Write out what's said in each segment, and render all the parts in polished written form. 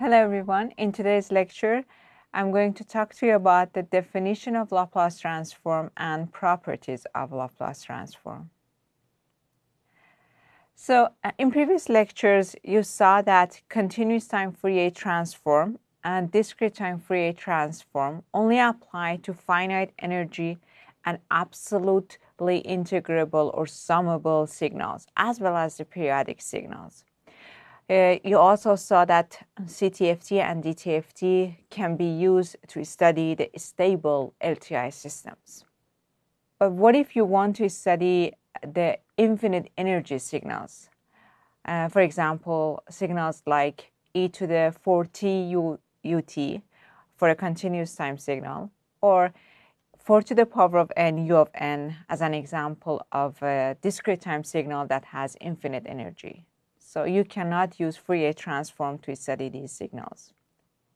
Hello everyone. In today's lecture, I'm going to talk to you about the definition of Laplace transform and properties of Laplace transform. So, in previous lectures, you saw that continuous time Fourier transform and discrete time Fourier transform only apply to finite energy and absolutely integrable or summable signals, as well as the periodic signals. You also saw that CTFT and DTFT can be used to study the stable LTI systems. But what if you want to study the infinite energy signals? For example, signals like e to the 4t ut for a continuous time signal, or 4 to the power of n u of n as an example of a discrete time signal that has infinite energy. So you cannot use Fourier transform to study these signals.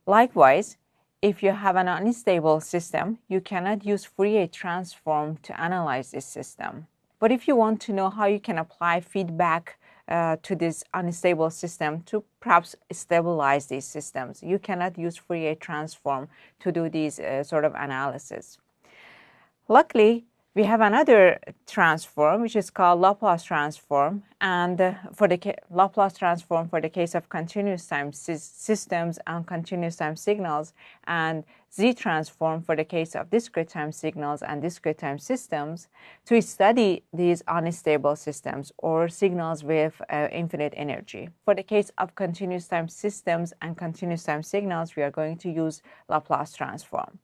Likewise, if you have an unstable system, you cannot use Fourier transform to analyze this system. But if you want to know how you can apply feedback to this unstable system to perhaps stabilize these systems, you cannot use Fourier transform to do these sort of analysis. Luckily, we have another transform, which is called Laplace transform, and for the Laplace transform for the case of continuous time systems and continuous time signals, and Z transform for the case of discrete time signals and discrete time systems, to study these unstable systems or signals with infinite energy. For the case of continuous time systems and continuous time signals, we are going to use Laplace transform.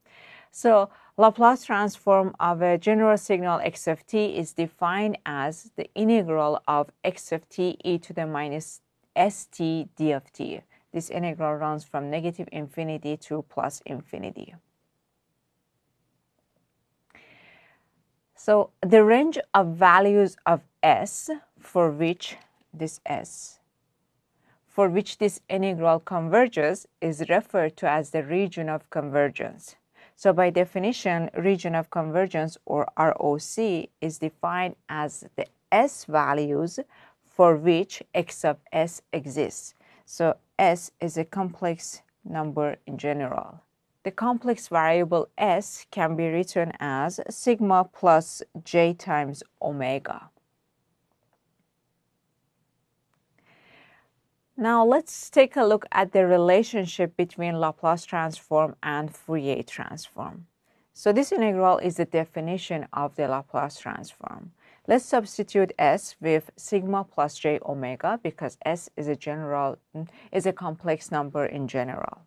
So Laplace transform of a general signal x of t is defined as the integral of x of t e to the minus st d of t. This integral runs from negative infinity to plus infinity. So the range of values of s for which this integral converges is referred to as the region of convergence. So by definition, region of convergence, or ROC, is defined as the s values for which x of s exists. So s is a complex number in general. The complex variable s can be written as sigma plus j times omega. Now let's take a look at the relationship between Laplace transform and Fourier transform. So this integral is the definition of the Laplace transform. Let's substitute s with sigma plus j omega because s is a complex number in general.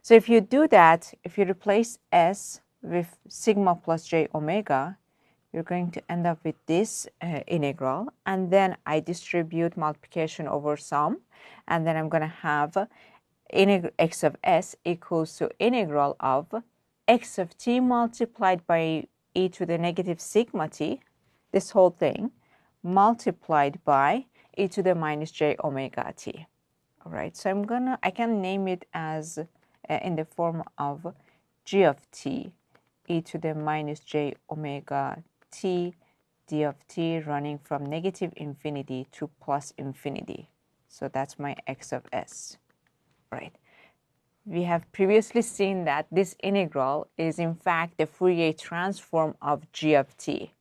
So if you do that, if you replace s with sigma plus j omega, you're going to end up with this integral, and then I distribute multiplication over sum, and then I'm going to have x of s equals to integral of x of t multiplied by e to the negative sigma t, this whole thing, multiplied by e to the minus j omega t. All right, so I can name it as in the form of g of t e to the minus j omega t d of t running from negative infinity to plus infinity. So that's my x of s, right? We have previously seen that this integral is in fact the Fourier transform of g of t.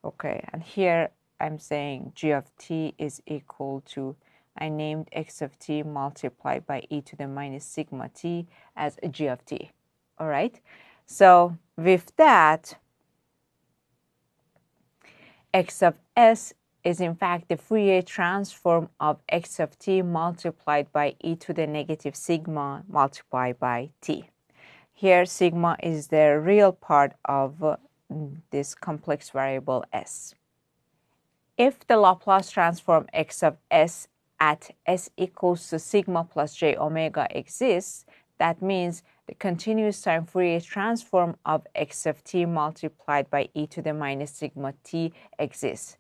Okay, and here I'm saying g of t is equal to, I named x of t multiplied by e to the minus sigma t as g of t. All right, so with that, x of s is in fact the Fourier transform of x of t multiplied by e to the negative sigma multiplied by t. Here sigma is the real part of this complex variable s. If the Laplace transform x of s at s equals to sigma plus j omega exists, that means the continuous time Fourier transform of x of t multiplied by e to the minus sigma t exists.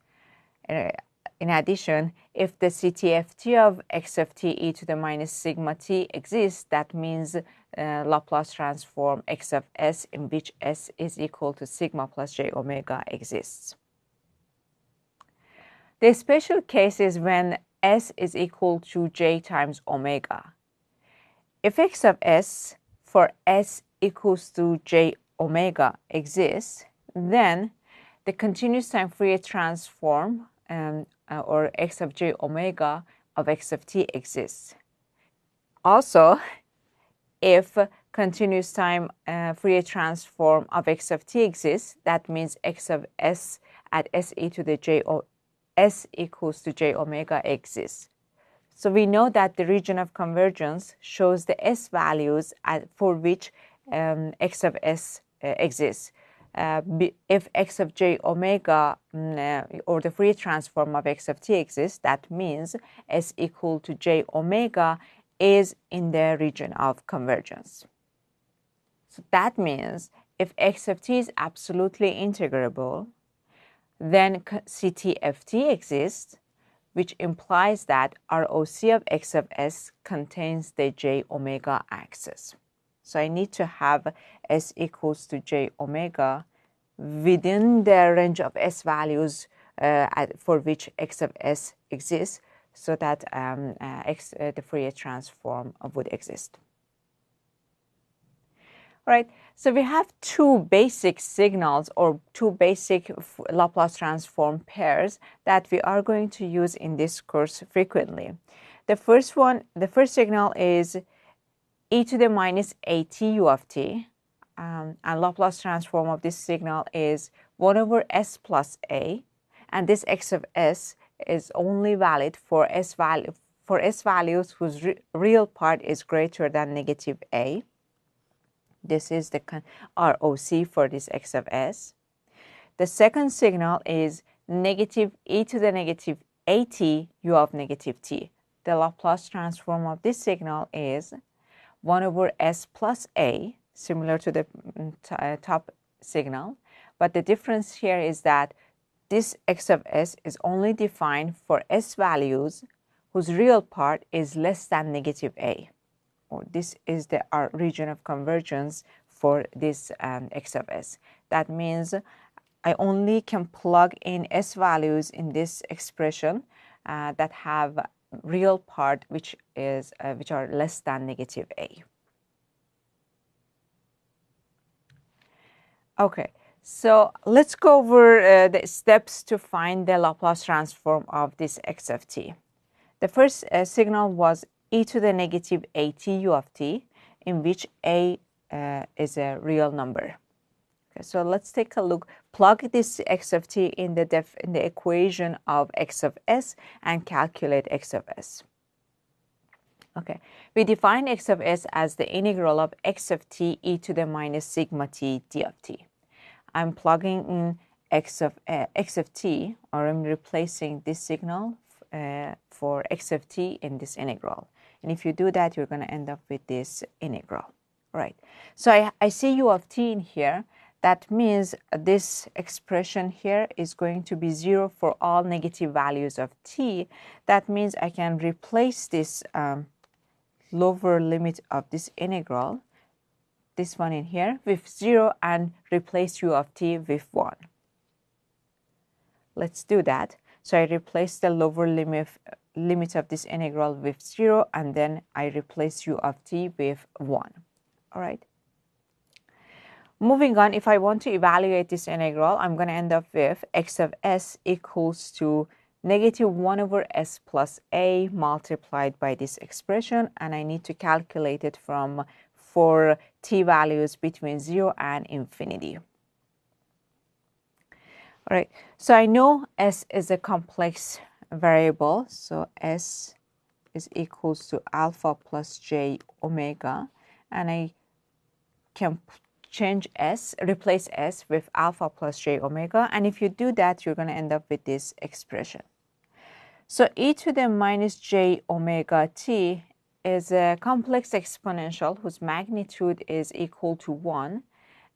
In addition, if the CTFT of x of t e to the minus sigma t exists, that means Laplace transform x of s in which s is equal to sigma plus j omega exists. The special case is when s is equal to j times omega. If x of s for s equals to j omega exists, then the continuous time Fourier transform or x of j omega of x of t exists. Also, if continuous time Fourier transform of x of t exists, that means x of s at s equals to j omega exists. So we know that the region of convergence shows the s values for which x of s exists. If x of j omega or the Fourier transform of x of t exists, that means s equal to j omega is in the region of convergence. So that means if x of t is absolutely integrable, then CTFT exists, which implies that ROC of x of s contains the j omega axis. So I need to have s equals to j omega within the range of s values for which x of s exists, so that the Fourier transform would exist. Right, so we have two basic signals or two basic Laplace transform pairs that we are going to use in this course frequently. The first signal is e to the minus at u of t, and Laplace transform of this signal is 1 over s plus a, and this x of s is only valid for s values whose real part is greater than negative a. This is the ROC for this x of s. The second signal is negative e to the negative at u of negative t. The Laplace transform of this signal is 1 over s plus a, similar to the top signal. But the difference here is that this x of s is only defined for s values whose real part is less than negative a. Or this is the region of convergence for this x of s. That means I only can plug in s values in this expression that have real part which are less than negative a. Okay, so let's go over the steps to find the Laplace transform of this x of t. The first signal was e to the negative at u of t, in which a is a real number. Okay, so let's take a look. Plug this x of t in the equation of x of s and calculate x of s. Okay, we define x of s as the integral of x of t e to the minus sigma t d of t. I'm plugging in x of t, or I'm replacing this signal for x of t in this integral. And if you do that, you're going to end up with this integral. Right. So I see u of t in here. That means this expression here is going to be 0 for all negative values of t. That means I can replace this lower limit of this integral, this one in here, with 0 and replace u of t with 1. Let's do that. So I replace the lower limit of this integral with 0, and then I replace u of t with 1. All right. Moving on, if I want to evaluate this integral, I'm going to end up with x of s equals to negative 1 over s plus a multiplied by this expression, and I need to calculate it for t values between 0 and infinity. All right, so I know s is a complex variable, so s is equals to alpha plus j omega, and I can replace s with alpha plus j omega, and if you do that, you're going to end up with this expression. So e to the minus j omega t is a complex exponential whose magnitude is equal to 1,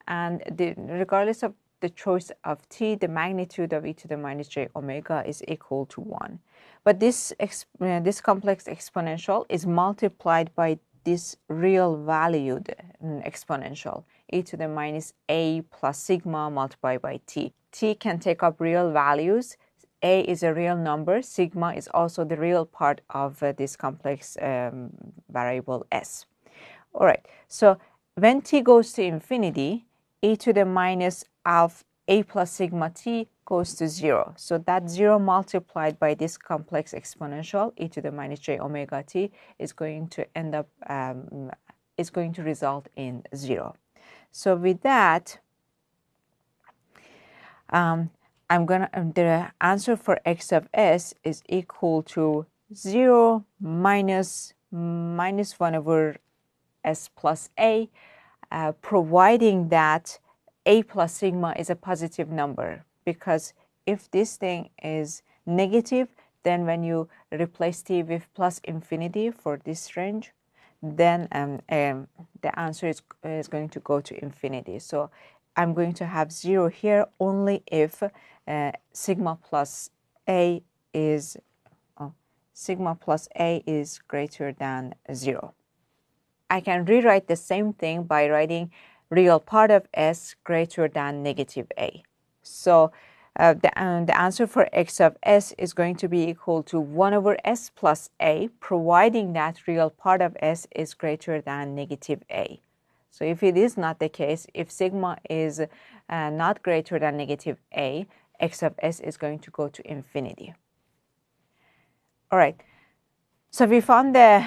and regardless of the choice of t, the magnitude of e to the minus j omega is equal to 1. But this complex exponential is multiplied by this real valued exponential, e to the minus a plus sigma multiplied by t. T can take up real values. a is a real number, sigma is also the real part of this complex variable s. All right, so when t goes to infinity, e to the minus alpha a plus sigma t goes to 0. So that 0 multiplied by this complex exponential, e to the minus j omega t, is going to end up, is going to result in 0. So with that, the answer for x of s is equal to 0 minus 1 over s plus a, providing that a plus sigma is a positive number, because if this thing is negative, then when you replace t with plus infinity for this range, then the answer is going to go to infinity. So I'm going to have 0 here only if sigma plus a is greater than 0. I can rewrite the same thing by writing real part of s greater than negative a. So the answer for x of s is going to be equal to 1 over s plus a, providing that real part of s is greater than negative a. So if it is not the case, if sigma is not greater than negative a, x of s is going to go to infinity. All right. So we found the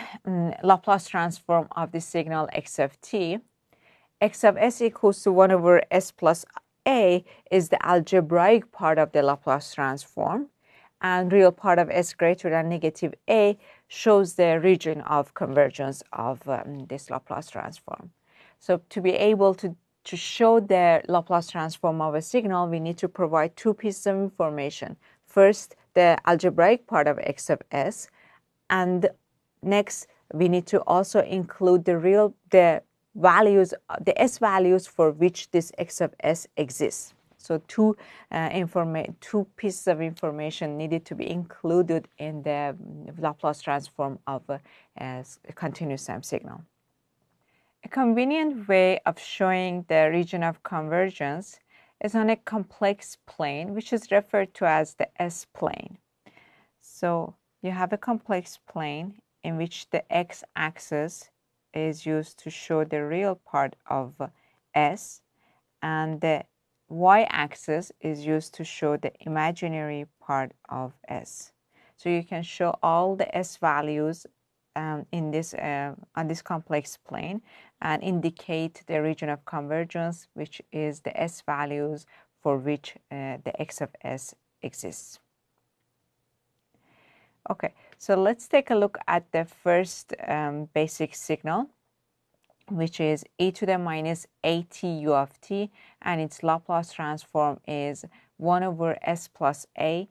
Laplace transform of the signal x of t. X of s equals to 1 over s plus a is the algebraic part of the Laplace transform, and real part of s greater than negative a shows the region of convergence of this Laplace transform. So to be able to show the Laplace transform of a signal, we need to provide two pieces of information. First, the algebraic part of x of s, and next we need to also include the values, the s values for which this x of s exists. So two pieces of information needed to be included in the Laplace transform of a continuous time signal. A convenient way of showing the region of convergence is on a complex plane, which is referred to as the S-plane. So you have a complex plane in which the x-axis is used to show the real part of S, and the y-axis is used to show the imaginary part of S. So you can show all the S values in this on this complex plane and indicate the region of convergence, which is the S values for which the x of S exists. Okay, so let's take a look at the first basic signal, which is e to the minus at u of t, and its Laplace transform is 1 over s plus a,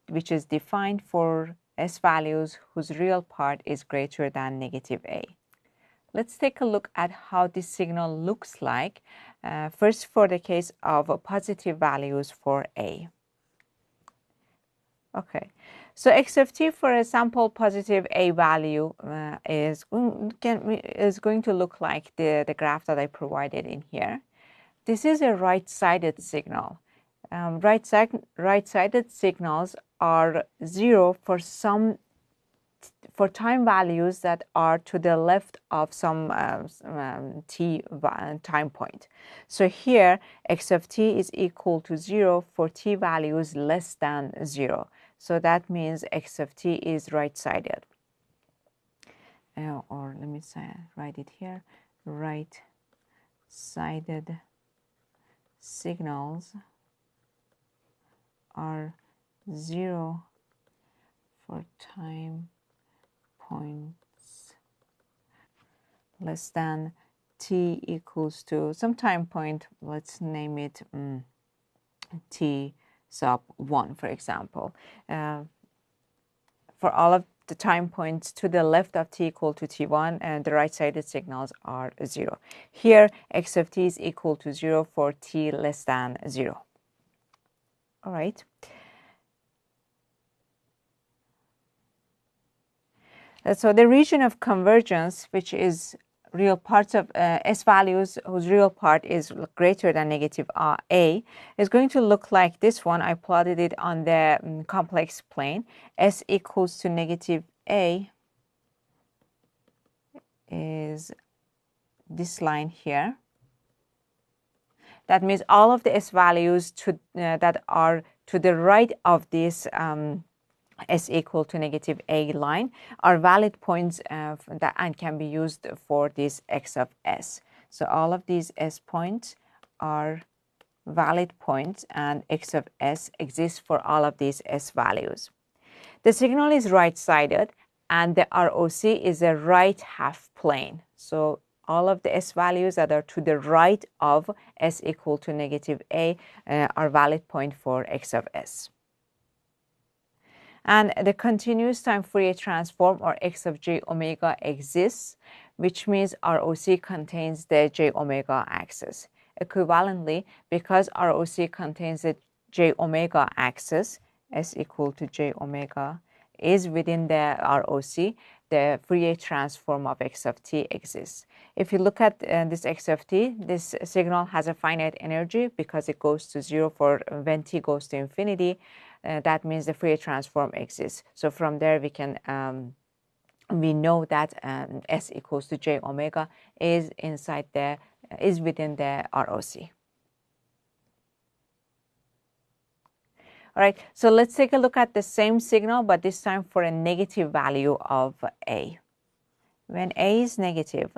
which is defined for s values whose real part is greater than negative a. Let's take a look at how this signal looks like, first for the case of positive values for a. Okay, so x of t for a sample positive a value is going to look like the graph that I provided in here. This is a right-sided signal. Right-sided signals are 0 for time values that are to the left of some t time point. So here x of t is equal to 0 for t values less than 0. So that means x of t is right-sided. Or let me write it here. Right-sided signals are 0 for time points less than t equals to some time point. Let's name it t sub 1, for example. For all of the time points to the left of t equal to t1, and the right-sided signals are 0. Here, x of t is equal to 0 for t less than 0. All right. So the region of convergence, which is real parts of S values whose real part is greater than negative a is going to look like this one. I plotted it on the complex plane. S equals to negative a is this line here. That means all of the S values that are to the right of this S equal to negative a line are valid points that and can be used for this x of s. So all of these S points are valid points and x of s exists for all of these S values. The signal is right-sided and the ROC is a right half plane. So all of the S values that are to the right of S equal to negative a are valid point for x of s. And the continuous time Fourier transform or x of j omega exists, which means ROC contains the j omega axis. Equivalently, because ROC contains the j omega axis, S equal to j omega is within the ROC, the Fourier transform of x of t exists. If you look at this x of t, this signal has a finite energy because it goes to 0 for when t goes to infinity. That means the Fourier transform exists. So from there we can we know that S equals to j omega is within the ROC. All right, so let's take a look at the same signal, but this time for a negative value of a. When a is negative,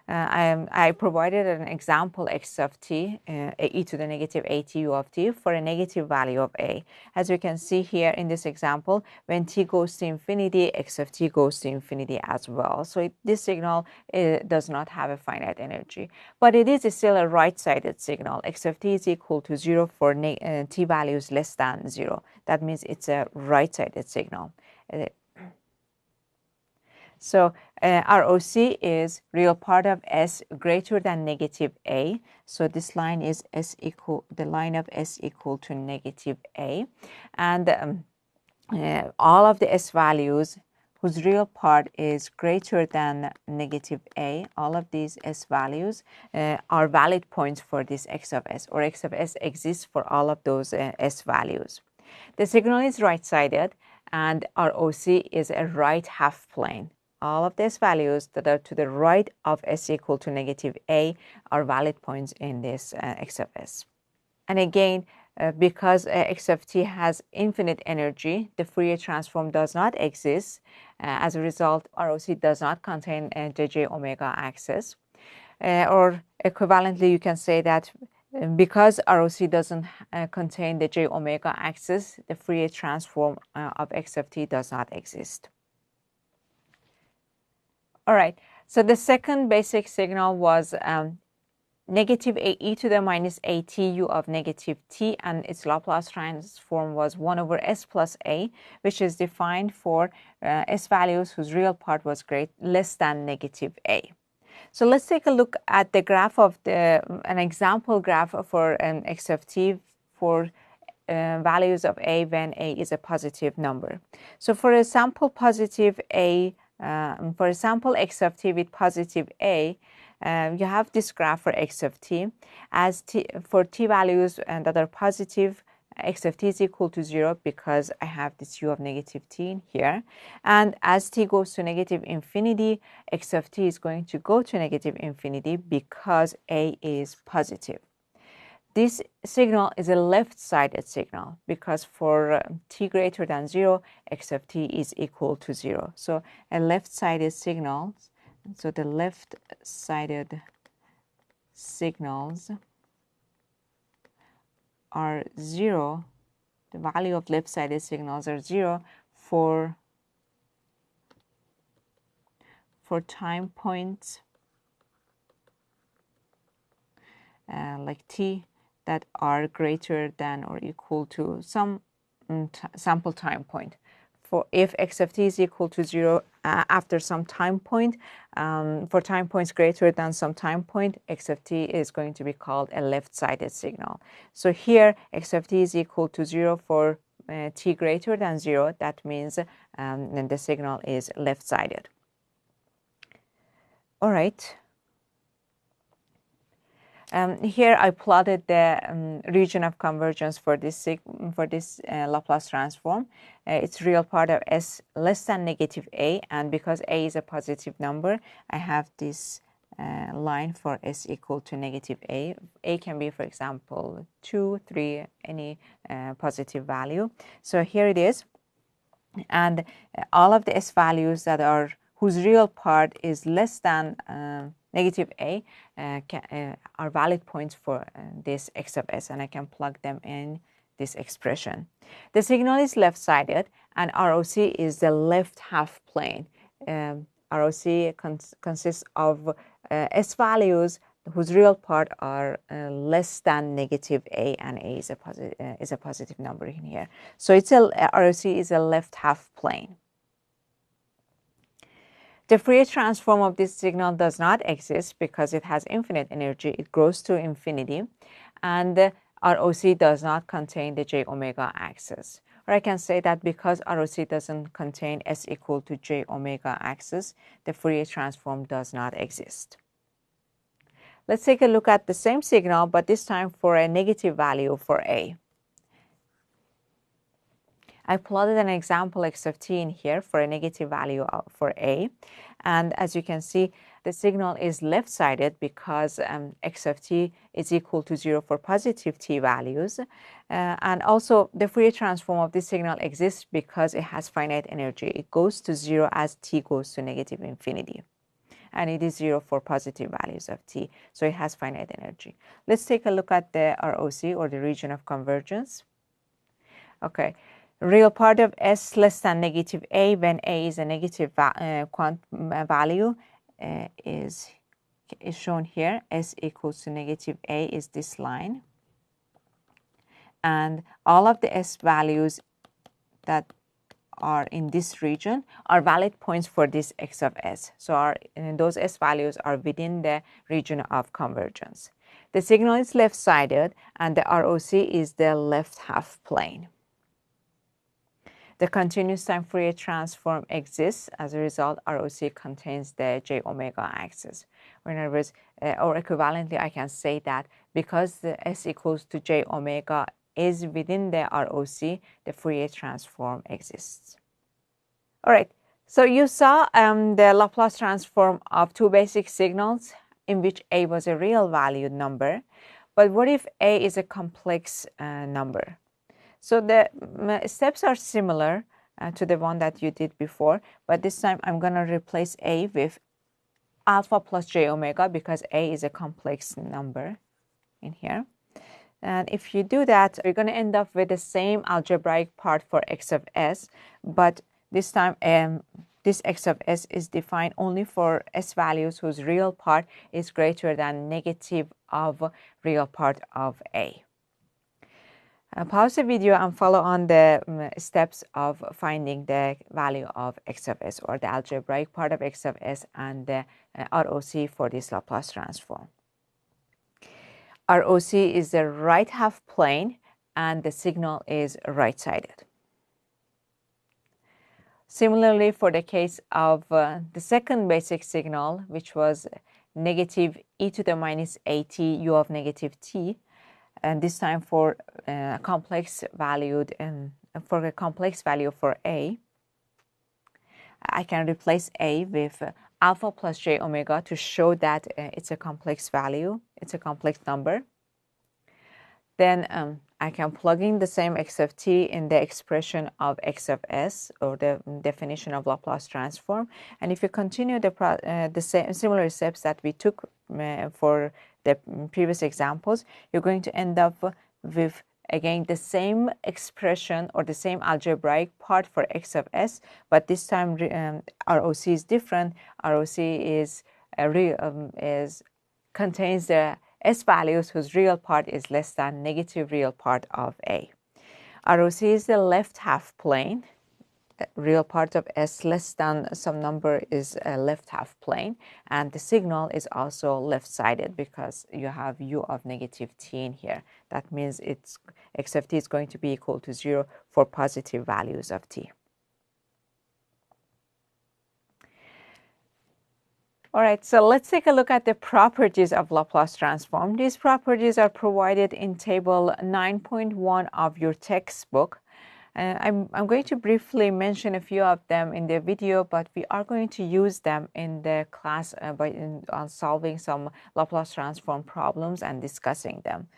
I provided an example x of t, e to the negative atu of t for a negative value of a. As we can see here in this example, when t goes to infinity, x of t goes to infinity as well. So this signal does not have a finite energy, but it is still a right-sided signal. X of t is equal to 0 for t values less than 0. That means it's a right-sided signal. So ROC is real part of S greater than negative a. So this line is the line of S equal to negative a. And all of the S values whose real part is greater than negative a, all of these S values are valid points for this x of s, or x of s exists for all of those S values. The signal is right-sided and ROC is a right half plane. All of these values that are to the right of S equal to negative a are valid points in this x of s. And again, because x of t has infinite energy, the Fourier transform does not exist. As a result, ROC does not contain the j omega axis. Or equivalently, you can say that because ROC doesn't contain the j omega axis, the Fourier transform of x of t does not exist. All right, so the second basic signal was negative a e to the minus atu of negative t, and its Laplace transform was 1 over s plus a, which is defined for S values whose real part was less than negative a. So let's take a look at the graph of an example graph for x of t for values of a when a is a positive number. So for a sample positive a, for example, x of t with positive a, you have this graph for x of t. As for t values that are positive, x of t is equal to 0 because I have this u of negative t in here. And as t goes to negative infinity, x of t is going to go to negative infinity because a is positive. This signal is a left-sided signal because for t greater than 0, x of t is equal to 0. So a left-sided signal, so the left-sided signals are 0. The value of left-sided signals are 0 for time points like t that are greater than or equal to some sample time point. For if x of t is equal to 0 after some time point, for time points greater than some time point, x of t is going to be called a left-sided signal. So here, x of t is equal to 0 for t greater than 0. That means then the signal is left-sided. All right. Here I plotted the region of convergence for this Laplace transform. Its real part of s less than negative a, and because a is a positive number, I have this line for s equal to negative a. A can be, for example, 2, 3, any positive value. So here it is, and all of the s values that are whose real part is less than negative a are valid points for this x of s, and I can plug them in this expression. The signal is left-sided, and ROC is the left half plane. ROC consists of s values whose real part are less than negative a, and a is a positive number in here. So it's ROC is a left half plane. The Fourier transform of this signal does not exist because it has infinite energy. It grows to infinity, and ROC does not contain the j omega axis. Or I can say that because ROC doesn't contain s equal to j omega axis, the Fourier transform does not exist. Let's take a look at the same signal, but this time for a negative value for a. I plotted an example x of t in here for a negative value for a, and as you can see, the signal is left-sided because x of t is equal to 0 for positive t values, and also the Fourier transform of this signal exists because it has finite energy. It goes to 0 as t goes to negative infinity, and it is 0 for positive values of t, so it has finite energy. Let's take a look at the ROC, or the region of convergence. Okay. Real part of s less than negative a when a is a negative value is shown here. S equals to negative a is this line, and all of the s values that are in this region are valid points for this x of s. So those s values are within the region of convergence. The signal is left-sided, and the ROC is the left half plane. The continuous time Fourier transform exists. As a result, ROC contains the j omega axis. Or in other words, or equivalently, I can say that because the s equals to j omega is within the ROC, the Fourier transform exists. All right, so you saw the Laplace transform of two basic signals in which a was a real valued number. But what if a is a complex number? So the steps are similar to the one that you did before, but this time I'm going to replace a with alpha plus j omega because a is a complex number in here. And if you do that, you're going to end up with the same algebraic part for x of s, but this time this x of s is defined only for s values whose real part is greater than negative of real part of a. Pause the video and follow on the steps of finding the value of x of s, or the algebraic part of x of s, and the ROC for this Laplace transform. ROC is the right half plane, and the signal is right-sided. Similarly, for the case of the second basic signal, which was negative e to the minus at u of negative t, and this time for a complex value for a, I can replace a with alpha plus j omega to show that it's a complex value, it's a complex number. Then I can plug in the same x of t in the expression of x of s, or the definition of Laplace transform. And if you continue the similar steps that we took for the previous examples, you're going to end up with, again, the same expression or the same algebraic part for x of s, but this time ROC is different. ROC contains the s values whose real part is less than negative real part of a. ROC is the left half plane. Real part of s less than some number is a left half plane, and the signal is also left-sided because you have u of negative t in here. That means x of t is going to be equal to 0 for positive values of t. All right, so let's take a look at the properties of Laplace transform. These properties are provided in table 9.1 of your textbook. I'm going to briefly mention a few of them in the video, but we are going to use them in the class on solving some Laplace transform problems and discussing them.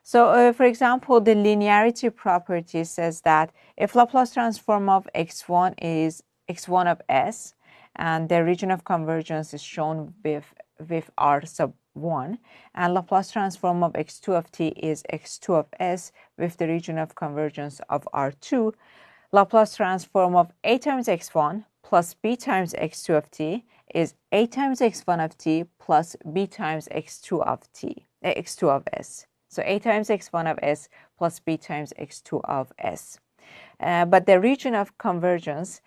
So, for example, the linearity property says that if Laplace transform of x1 is x1 of s, and the region of convergence is shown with r sub 1, and Laplace transform of x2 of t is x2 of s with the region of convergence of r2, Laplace transform of a times x1 plus b times x2 of t is a times x1 of t plus b times x2 of t, x2 of s. So a times x1 of s plus b times x2 of s. But the region of convergence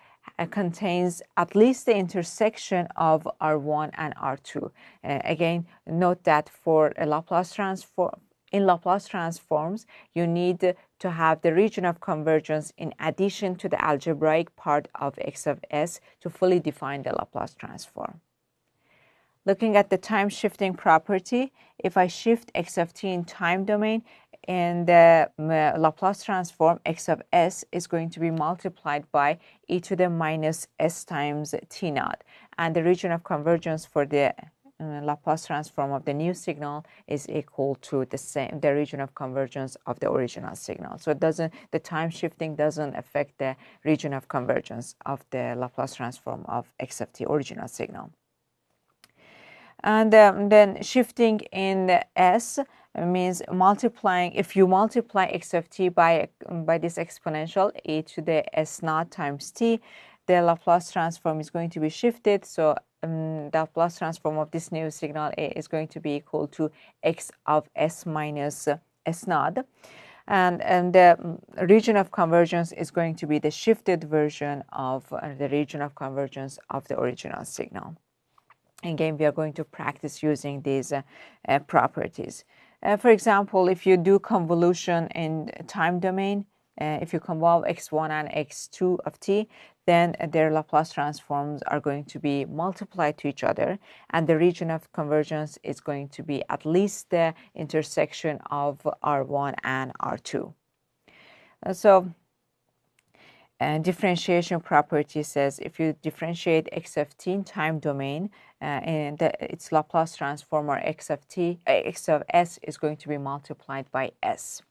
contains at least the intersection of R1 and R2. Again, note that for a Laplace transform, in Laplace transforms, you need to have the region of convergence in addition to the algebraic part of x of s to fully define the Laplace transform. Looking at the time shifting property, if I shift x of t in time domain, in the Laplace transform, x of s is going to be multiplied by e to the minus s times t naught. And the region of convergence for the Laplace transform of the new signal is equal to the region of convergence of the original signal. So the time shifting doesn't affect the region of convergence of the Laplace transform of x of t original signal. And then shifting in the s means multiplying. If you multiply x of t by this exponential e to the s naught times t, the Laplace transform is going to be shifted. So the Laplace transform of this new signal a is going to be equal to x of s minus s naught. And the region of convergence is going to be the shifted version of the region of convergence of the original signal. Again, we are going to practice using these properties. For example, if you do convolution in time domain, if you convolve x1 and x2 of t, then their Laplace transforms are going to be multiplied to each other, and the region of convergence is going to be at least the intersection of R1 and R2. Differentiation property says if you differentiate x of t in time domain, and its Laplace transform or x of s is going to be multiplied by s,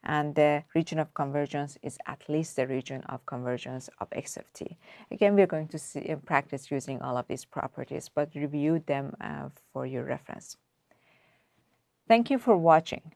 and the region of convergence is at least the region of convergence of x of t. Again, we're going to practice using all of these properties, but review them for your reference. Thank you for watching.